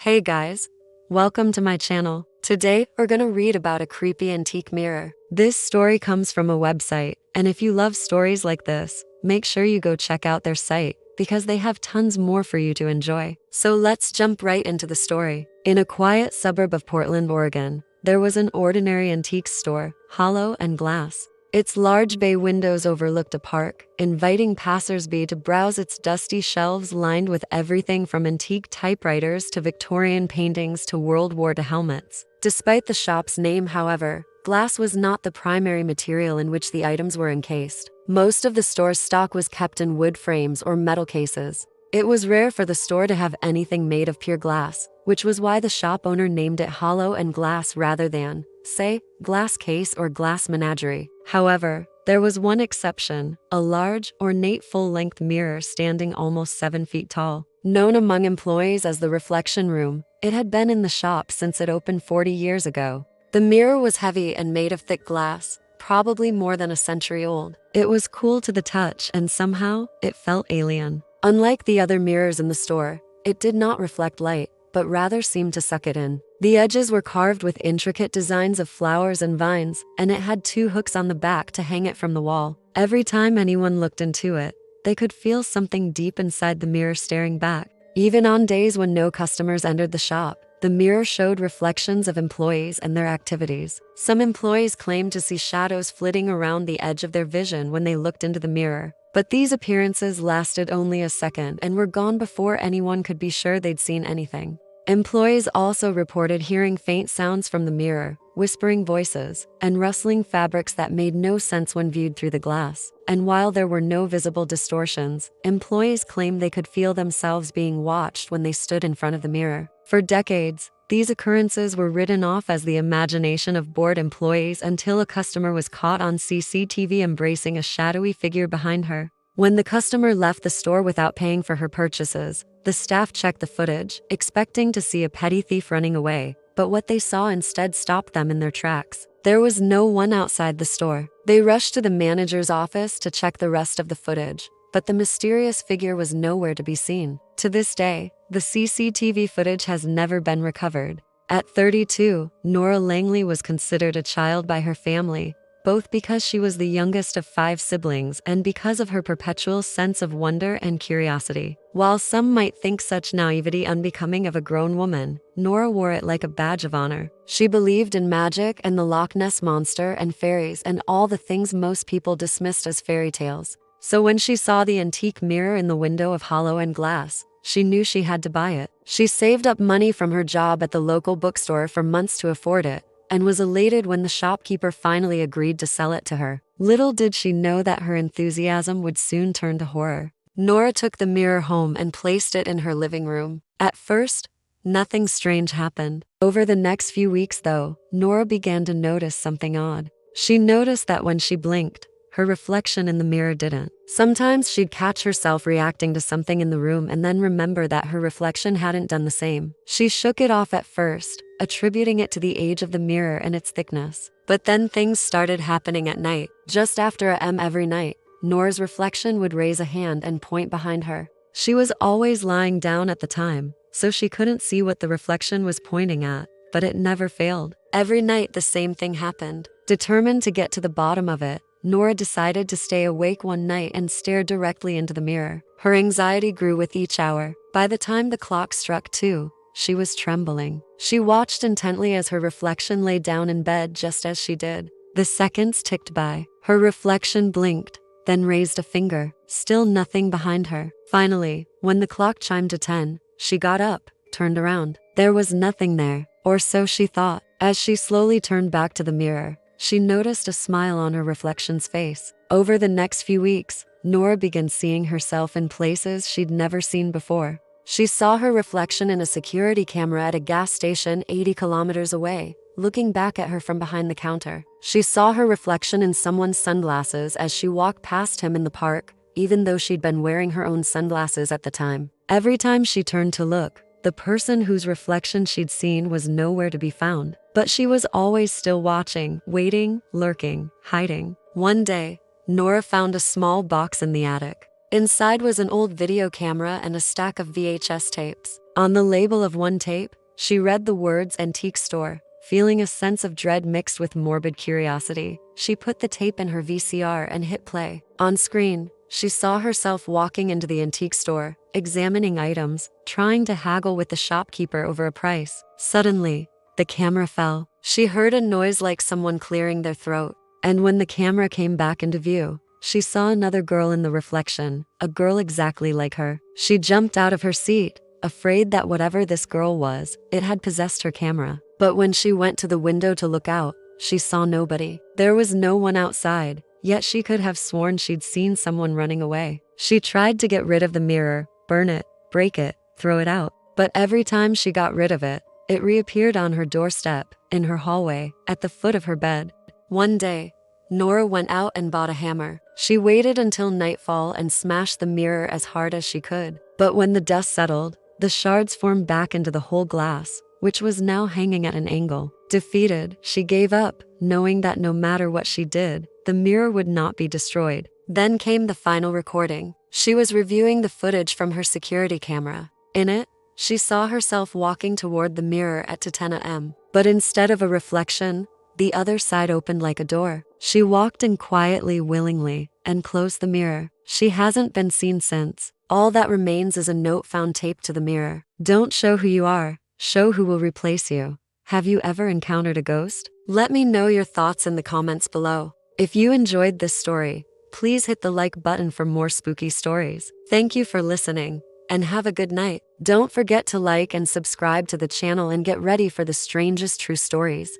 Hey guys, welcome to my channel. Today, we're gonna read about a creepy antique mirror. This story comes from a website, and if you love stories like this, make sure you go check out their site because they have tons more for you to enjoy. So let's jump right into the story. In a quiet suburb of Portland, Oregon, there was an ordinary antique store, hollow and glass. Its large bay windows overlooked a park, inviting passersby to browse its dusty shelves lined with everything from antique typewriters to Victorian paintings to World War II helmets. Despite the shop's name, however, glass was not the primary material in which the items were encased. Most of the store's stock was kept in wood frames or metal cases. It was rare for the store to have anything made of pure glass, which was why the shop owner named it hollow and glass rather than, say, glass case or glass menagerie. However, there was one exception, a large, ornate full-length mirror standing almost 7 feet tall. Known among employees as the reflection room, it had been in the shop since it opened 40 years ago. The mirror was heavy and made of thick glass, probably more than a century old. It was cool to the touch and somehow it felt alien. Unlike the other mirrors in the store, it did not reflect light, but rather seemed to suck it in. The edges were carved with intricate designs of flowers and vines, and it had 2 hooks on the back to hang it from the wall. Every time anyone looked into it, they could feel something deep inside the mirror staring back. Even on days when no customers entered the shop, the mirror showed reflections of employees and their activities. Some employees claimed to see shadows flitting around the edge of their vision when they looked into the mirror. But these appearances lasted only a second and were gone before anyone could be sure they'd seen anything. Employees also reported hearing faint sounds from the mirror, whispering voices, and rustling fabrics that made no sense when viewed through the glass. And while there were no visible distortions, employees claimed they could feel themselves being watched when they stood in front of the mirror. For decades, these occurrences were written off as the imagination of bored employees until a customer was caught on CCTV embracing a shadowy figure behind her. When the customer left the store without paying for her purchases, the staff checked the footage, expecting to see a petty thief running away, but what they saw instead stopped them in their tracks. There was no one outside the store. They rushed to the manager's office to check the rest of the footage, but the mysterious figure was nowhere to be seen. To this day, the CCTV footage has never been recovered. At 32, Nora Langley was considered a child by her family, both because she was the youngest of 5 siblings and because of her perpetual sense of wonder and curiosity. While some might think such naivety unbecoming of a grown woman, Nora wore it like a badge of honor. She believed in magic and the Loch Ness Monster and fairies and all the things most people dismissed as fairy tales. So when she saw the antique mirror in the window of hollow and glass, she knew she had to buy it. She saved up money from her job at the local bookstore for months to afford it, and was elated when the shopkeeper finally agreed to sell it to her. Little did she know that her enthusiasm would soon turn to horror. Nora took the mirror home and placed it in her living room. At first, nothing strange happened. Over the next few weeks, though, Nora began to notice something odd. She noticed that when she blinked, her reflection in the mirror didn't. Sometimes she'd catch herself reacting to something in the room and then remember that her reflection hadn't done the same. She shook it off at first, attributing it to the age of the mirror and its thickness. But then things started happening at night. Just after every night, Nora's reflection would raise a hand and point behind her. She was always lying down at the time, so she couldn't see what the reflection was pointing at, but it never failed. Every night the same thing happened. Determined to get to the bottom of it, Nora decided to stay awake one night and stare directly into the mirror. Her anxiety grew with each hour. By the time the clock struck 2, she was trembling. She watched intently as her reflection lay down in bed just as she did. The seconds ticked by. Her reflection blinked, then raised a finger. Still nothing behind her. Finally, when the clock chimed to 10, she got up, turned around. There was nothing there, or so she thought. As she slowly turned back to the mirror, she noticed a smile on her reflection's face. Over the next few weeks, Nora began seeing herself in places she'd never seen before. She saw her reflection in a security camera at a gas station 80 kilometers away, looking back at her from behind the counter. She saw her reflection in someone's sunglasses as she walked past him in the park, even though she'd been wearing her own sunglasses at the time. Every time she turned to look, the person whose reflection she'd seen was nowhere to be found. But she was always still watching, waiting, lurking, hiding. One day, Nora found a small box in the attic. Inside was an old video camera and a stack of VHS tapes. On the label of one tape, she read the words antique store. Feeling a sense of dread mixed with morbid curiosity, she put the tape in her VCR and hit play. On screen, she saw herself walking into the antique store, examining items, trying to haggle with the shopkeeper over a price. Suddenly, the camera fell. She heard a noise like someone clearing their throat. And when the camera came back into view, she saw another girl in the reflection, a girl exactly like her. She jumped out of her seat, afraid that whatever this girl was, it had possessed her camera. But when she went to the window to look out, she saw nobody. There was no one outside, yet she could have sworn she'd seen someone running away. She tried to get rid of the mirror, burn it, break it, throw it out. But every time she got rid of it, it reappeared on her doorstep, in her hallway, at the foot of her bed. One day, Nora went out and bought a hammer. She waited until nightfall and smashed the mirror as hard as she could. But when the dust settled, the shards formed back into the whole glass, which was now hanging at an angle. Defeated, she gave up, knowing that no matter what she did, the mirror would not be destroyed. Then came the final recording. She was reviewing the footage from her security camera. In it, she saw herself walking toward the mirror at 10 a.m. But instead of a reflection, the other side opened like a door. She walked in quietly, willingly, and closed the mirror. She hasn't been seen since. All that remains is a note found taped to the mirror. Don't show who you are, show who will replace you. Have you ever encountered a ghost? Let me know your thoughts in the comments below. If you enjoyed this story, please hit the like button for more spooky stories. Thank you for listening, and have a good night. Don't forget to like and subscribe to the channel and get ready for the strangest true stories.